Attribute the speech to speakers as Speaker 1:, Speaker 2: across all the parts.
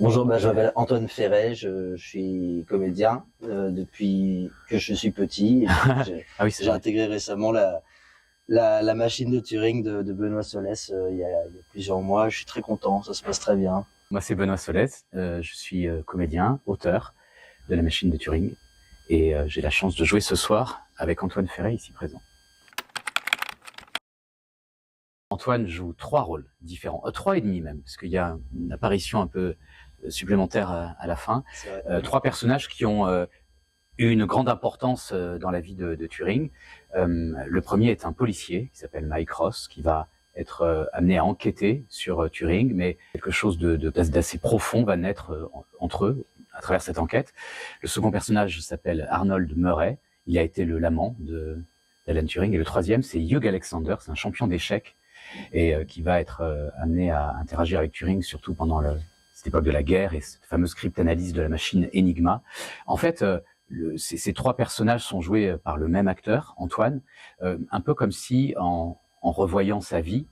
Speaker 1: Bonjour, je m'appelle Antoine Ferret, je suis comédien depuis que je suis petit.
Speaker 2: Ah oui, c'est
Speaker 1: J'ai
Speaker 2: vrai.
Speaker 1: intégré récemment la machine de Turing de Benoît Solès il y a plusieurs mois. Je suis très content, ça se passe très bien.
Speaker 2: Moi, c'est Benoît Solès. Je suis comédien, auteur de La Machine de Turing. Et j'ai la chance de jouer ce soir avec Antoine Ferret, ici présent. Antoine joue 3 rôles différents, 3 et demi même, parce qu'il y a une apparition un peu supplémentaire à la fin. 3 personnages qui ont eu une grande importance dans la vie de Turing. Le premier est un policier qui s'appelle Mike Ross, qui va être amené à enquêter sur Turing, mais quelque chose d'assez profond va naître entre eux à travers cette enquête. Le second personnage s'appelle Arnold Murray. Il a été l'amant d'Alan Turing. Et le troisième, c'est Hugh Alexander, c'est un champion d'échecs et qui va être amené à interagir avec Turing, surtout pendant cette époque de la guerre et cette fameuse cryptanalyse de la machine Enigma. En fait, ces 3 personnages sont joués par le même acteur, Antoine, un peu comme si, en revoyant sa vie,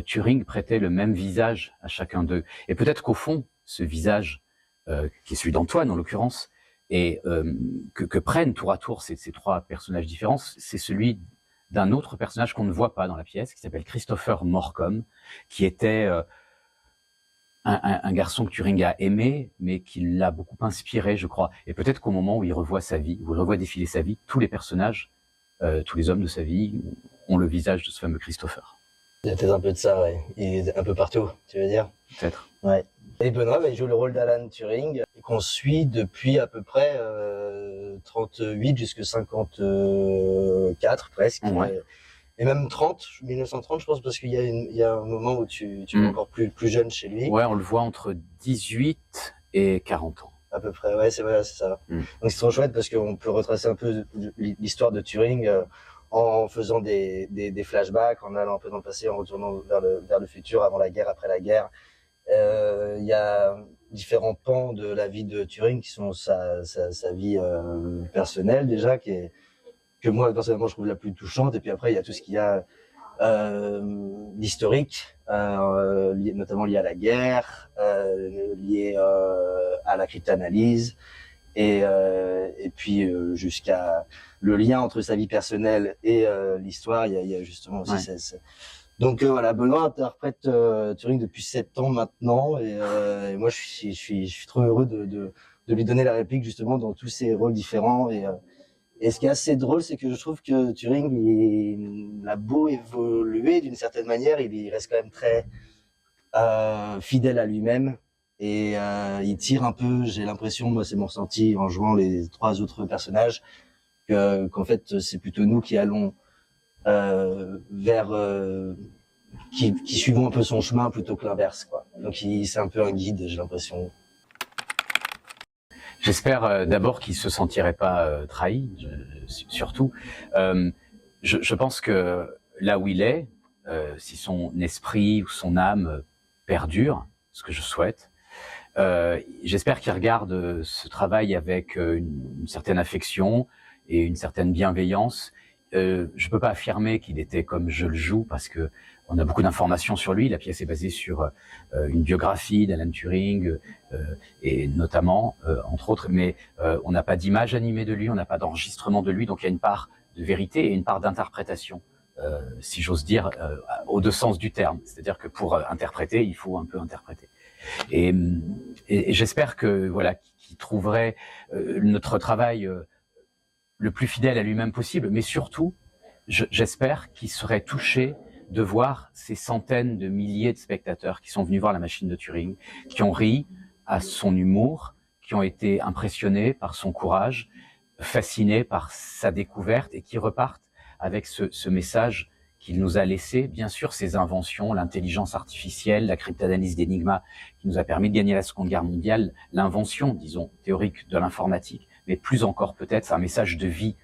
Speaker 2: Turing prêtait le même visage à chacun d'eux. Et peut-être qu'au fond, ce visage, qui est celui d'Antoine en l'occurrence, et que prennent tour à tour ces 3 personnages différents, c'est celui d'un autre personnage qu'on ne voit pas dans la pièce, qui s'appelle Christopher Morcom, qui était un garçon que Turing a aimé, mais qui l'a beaucoup inspiré, je crois. Et peut-être qu'au moment où il revoit sa vie, où il revoit défiler sa vie, tous les personnages, tous les hommes de sa vie ont le visage de ce fameux Christopher.
Speaker 1: Il y a peut-être un peu de ça, ouais. Il est un peu partout, tu veux dire?
Speaker 2: Peut-être.
Speaker 1: Ouais. Et Benoît, il joue le rôle d'Alan Turing, qu'on suit depuis à peu près 38 jusqu'à 54 presque.
Speaker 2: Ouais.
Speaker 1: Et même 1930, je pense, parce qu'il y a un moment où tu es encore plus jeune chez lui.
Speaker 2: Ouais, on le voit entre 18 et 40 ans.
Speaker 1: À peu près, ouais, c'est ça. Donc c'est trop chouette parce qu'on peut retracer un peu l'histoire de Turing en faisant des flashbacks, en allant un peu dans le passé, en retournant vers le futur, avant la guerre, après la guerre. Il y a différents pans de la vie de Turing qui sont sa vie personnelle déjà, que moi personnellement je trouve la plus touchante. Et puis après il y a tout ce qu'il y a d'historique, notamment lié à la guerre, lié à la cryptanalyse, et puis jusqu'à le lien entre sa vie personnelle et l'histoire. Il y a justement aussi donc voilà, Benoît interprète Turing depuis 7 ans maintenant, et moi je suis trop heureux de lui donner la réplique justement dans tous ses rôles différents. Et ce qui est assez drôle, c'est que je trouve que Turing, il a beau évoluer d'une certaine manière, il reste quand même très fidèle à lui-même, et il tire un peu, j'ai l'impression, moi c'est mon ressenti en jouant les 3 autres personnages, qu'en fait c'est plutôt nous qui allons vers qui suivons un peu son chemin plutôt que l'inverse, quoi. Donc c'est un peu un guide, j'ai l'impression.
Speaker 2: J'espère d'abord qu'il se sentirait pas trahi, surtout. Je pense que là où il est, si son esprit ou son âme perdure, ce que je souhaite, j'espère qu'il regarde ce travail avec une certaine affection et une certaine bienveillance. Je peux pas affirmer qu'il était comme je le joue parce que on a beaucoup d'informations sur lui. La pièce est basée sur une biographie d'Alan Turing et notamment, entre autres, mais on n'a pas d'image animée de lui, on n'a pas d'enregistrement de lui, donc il y a une part de vérité et une part d'interprétation, si j'ose dire, aux 2 sens du terme. C'est-à-dire que pour interpréter, il faut un peu interpréter. Et j'espère que voilà, qu'il trouverait notre travail le plus fidèle à lui-même possible, mais surtout, j'espère qu'il serait touché de voir ces centaines de milliers de spectateurs qui sont venus voir La Machine de Turing, qui ont ri à son humour, qui ont été impressionnés par son courage, fascinés par sa découverte et qui repartent avec ce message qu'il nous a laissé, bien sûr, ses inventions, l'intelligence artificielle, la cryptanalyse d'Enigma, qui nous a permis de gagner la Seconde Guerre mondiale, l'invention, disons, théorique de l'informatique, mais plus encore peut-être, c'est un message de vie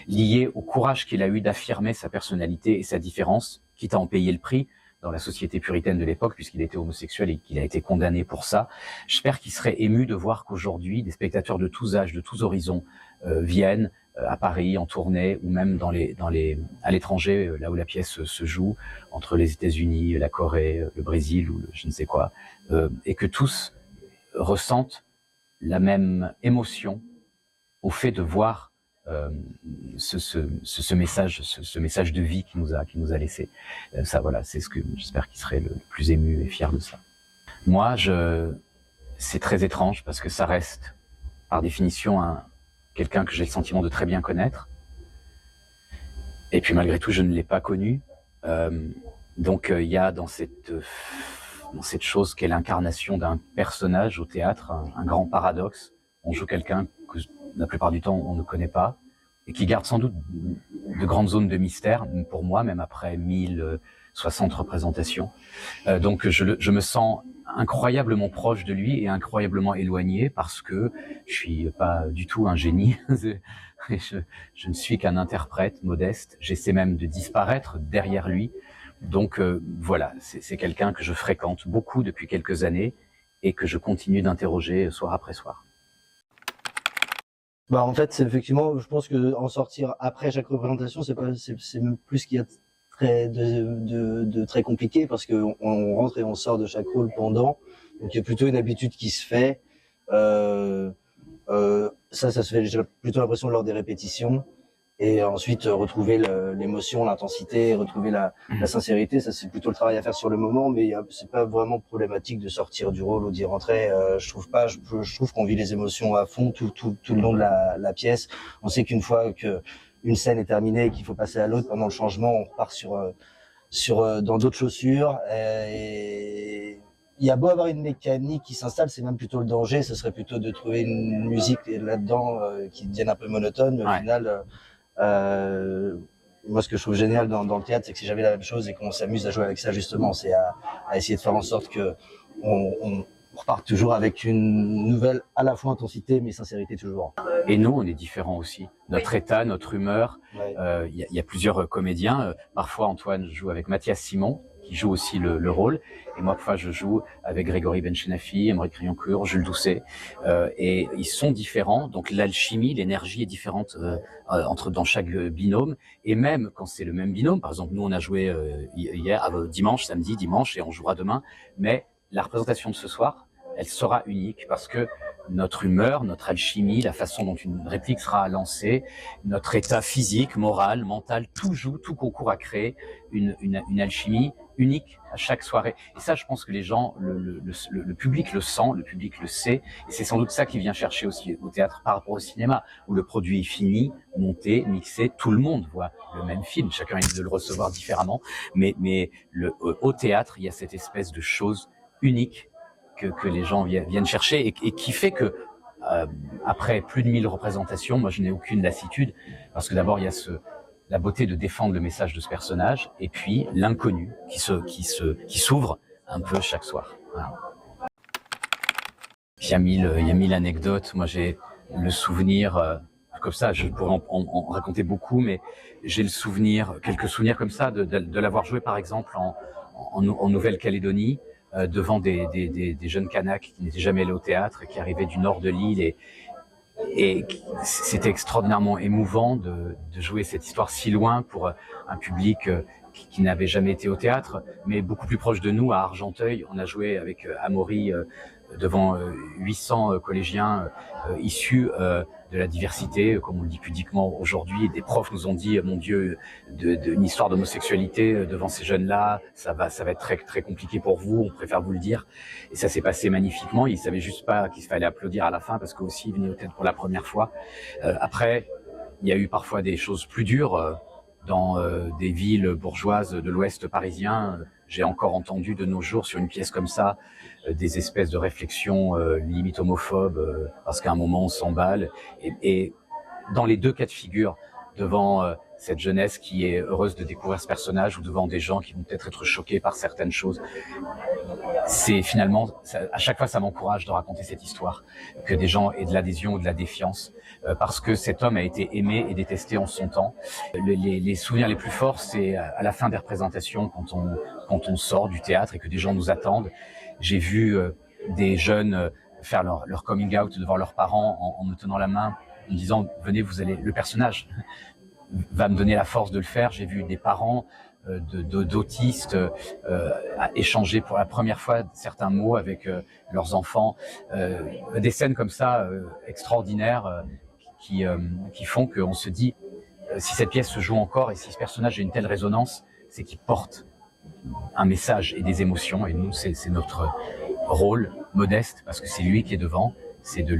Speaker 2: lié au courage qu'il a eu d'affirmer sa personnalité et sa différence, quitte à en payer le prix dans la société puritaine de l'époque, puisqu'il était homosexuel et qu'il a été condamné pour ça. J'espère qu'il serait ému de voir qu'aujourd'hui, des spectateurs de tous âges, de tous horizons, viennent à Paris, en tournée, ou même à l'étranger, là où la pièce se joue, entre les États-Unis, la Corée, le Brésil, ou je ne sais quoi, et que tous ressentent la même émotion au fait de voir ce message de vie qu'il nous a laissé. Ça, voilà, c'est ce que j'espère qu'il serait le plus ému et fier de ça. Moi, c'est très étrange parce que ça reste, par définition, quelqu'un que j'ai le sentiment de très bien connaître. Et puis malgré tout, je ne l'ai pas connu. Donc il y a dans cette chose qu'est l'incarnation d'un personnage au théâtre, un grand paradoxe. On joue quelqu'un que la plupart du temps on ne connaît pas et qui garde sans doute de grandes zones de mystère, pour moi, même après 1060 représentations. Donc je me sens incroyablement proche de lui et incroyablement éloigné parce que je suis pas du tout un génie. Je ne suis qu'un interprète modeste. J'essaie même de disparaître derrière lui. Donc voilà, c'est quelqu'un que je fréquente beaucoup depuis quelques années et que je continue d'interroger soir après soir.
Speaker 1: Bah en fait, c'est effectivement, je pense que en sortir après chaque représentation, c'est même plus ce qu'il y a de très compliqué parce que on rentre et on sort de chaque rôle pendant. Donc il y a plutôt une habitude qui se fait. Ça se fait, j'ai plutôt l'impression lors des répétitions. Et ensuite, retrouver l'émotion, l'intensité, retrouver la sincérité, ça c'est plutôt le travail à faire sur le moment, mais c'est pas vraiment problématique de sortir du rôle ou d'y rentrer. Je trouve qu'on vit les émotions à fond tout le long de la pièce. On sait qu'une fois que une scène est terminée et qu'il faut passer à l'autre pendant le changement, on repart dans d'autres chaussures. Et il y a beau avoir une mécanique qui s'installe, c'est même plutôt le danger. Ce serait plutôt de trouver une musique là-dedans qui devienne un peu monotone, mais au final. Moi, ce que je trouve génial dans le théâtre, c'est que c'est jamais la même chose et qu'on s'amuse à jouer avec ça justement. C'est à essayer de faire en sorte que on reparte toujours avec une nouvelle, à la fois intensité, mais sincérité toujours.
Speaker 2: Et nous, on est différents aussi. Notre état, notre humeur. Il y a plusieurs comédiens. Parfois, Antoine joue avec Mathias Simon, qui joue aussi le rôle. Et moi, parfois, je joue avec Grégory Benchenafi, Aymeric Riancourt, Jules Doucet. Et ils sont différents. Donc, l'alchimie, l'énergie est différente dans chaque binôme. Et même quand c'est le même binôme, par exemple, nous, on a joué samedi, dimanche, et on jouera demain. Mais la représentation de ce soir, elle sera unique parce que notre humeur, notre alchimie, la façon dont une réplique sera lancée, notre état physique, moral, mental, tout joue, tout concourt à créer une alchimie unique à chaque soirée. Et ça, je pense que les gens, le public le sent, le public le sait. Et c'est sans doute ça qui vient chercher aussi au théâtre par rapport au cinéma, où le produit est fini, monté, mixé, tout le monde voit le même film. Chacun essaie de le recevoir différemment. Mais au théâtre, il y a cette espèce de chose unique que les gens viennent chercher et qui fait que après plus de 1000 représentations, moi je n'ai aucune lassitude parce que d'abord il y a la beauté de défendre le message de ce personnage et puis l'inconnu qui s'ouvre un peu chaque soir. Voilà. Il y a mille anecdotes. Moi j'ai le souvenir comme ça, je pourrais en raconter beaucoup, mais j'ai quelques souvenirs comme ça de l'avoir joué par exemple en Nouvelle-Calédonie. Devant des jeunes Kanaks qui n'étaient jamais allés au théâtre et qui arrivaient du nord de l'île et c'était extraordinairement émouvant de jouer cette histoire si loin pour un public qui n'avait jamais été au théâtre, mais beaucoup plus proche de nous à Argenteuil. On a joué avec Amaury devant 800 collégiens issus de la diversité, comme on le dit pudiquement aujourd'hui. Des profs nous ont dit, mon Dieu, une histoire d'homosexualité devant ces jeunes-là, ça va être très, très compliqué pour vous, on préfère vous le dire. Et ça s'est passé magnifiquement. Ils savaient juste pas qu'il fallait applaudir à la fin parce qu'aussi ils venaient au théâtre pour la première fois. Après, il y a eu parfois des choses plus dures dans des villes bourgeoises de l'Ouest parisien. J'ai encore entendu de nos jours sur une pièce comme ça des espèces de réflexions limite homophobes parce qu'à un moment on s'emballe et dans les deux cas de figure devant cette jeunesse qui est heureuse de découvrir ce personnage ou devant des gens qui vont peut-être être choqués par certaines choses, c'est finalement à chaque fois ça m'encourage de raconter cette histoire, que des gens aient de l'adhésion ou de la défiance parce que cet homme a été aimé et détesté en son temps. Les souvenirs les plus forts, c'est à la fin des représentations quand on sort du théâtre et que des gens nous attendent. J'ai vu des jeunes faire leur coming out devant leurs parents en me tenant la main, en disant « Venez, vous allez, le personnage va me donner la force de le faire ». J'ai vu des parents d'autistes à échanger pour la première fois certains mots avec leurs enfants. Des scènes comme ça extraordinaires qui font qu'on se dit si cette pièce se joue encore et si ce personnage a une telle résonance, c'est qu'il porte un message et des émotions. Et nous, c'est notre rôle modeste, parce que c'est lui qui est devant, c'est de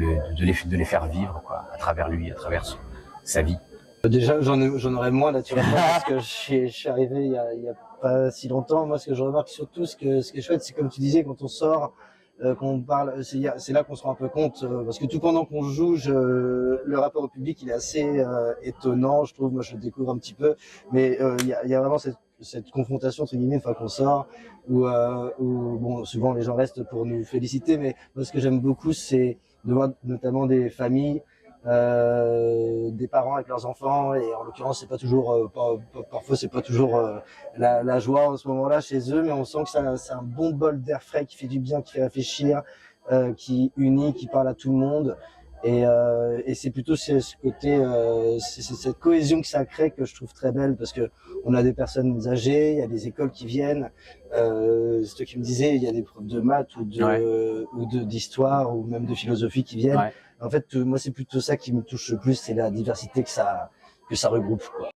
Speaker 2: les faire vivre, quoi, à travers lui, à travers sa vie.
Speaker 1: Déjà, j'en aurais moins naturellement parce que je suis arrivé il y a pas si longtemps. Moi, ce que je remarque surtout, ce qui est chouette, c'est comme tu disais, quand on sort, qu'on parle, c'est là qu'on se rend un peu compte, parce que tout pendant qu'on joue, le rapport au public, il est assez étonnant, je trouve. Moi, je le découvre un petit peu, mais il y a vraiment cette confrontation entre guillemets, une fois qu'on sort, où bon, souvent les gens restent pour nous féliciter, mais moi, ce que j'aime beaucoup, c'est de voir notamment des familles. Des parents avec leurs enfants, et en l'occurrence c'est pas toujours parfois c'est pas toujours la joie en ce moment-là chez eux, mais on sent que c'est un bon bol d'air frais qui fait du bien, qui fait réfléchir, qui unit, qui parle à tout le monde, et c'est plutôt ce côté c'est cette cohésion que ça crée que je trouve très belle, parce que on a des personnes âgées, il y a des écoles qui viennent, c'est toi qui me disais, il y a des profs de maths ou d'histoire ou même de philosophie qui viennent.
Speaker 2: Ouais.
Speaker 1: En fait, moi, c'est plutôt ça qui me touche le plus, c'est la diversité que ça regroupe, quoi.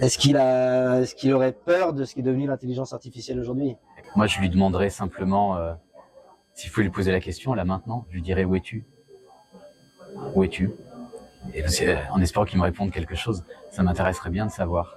Speaker 1: Est-ce qu'il aurait peur de ce qui est devenu l'intelligence artificielle aujourd'hui?
Speaker 2: Moi, je lui demanderais simplement, s'il faut lui poser la question, là, maintenant, je lui dirais, où es-tu? Où es-tu? Et en espérant qu'il me réponde quelque chose, ça m'intéresserait bien de savoir.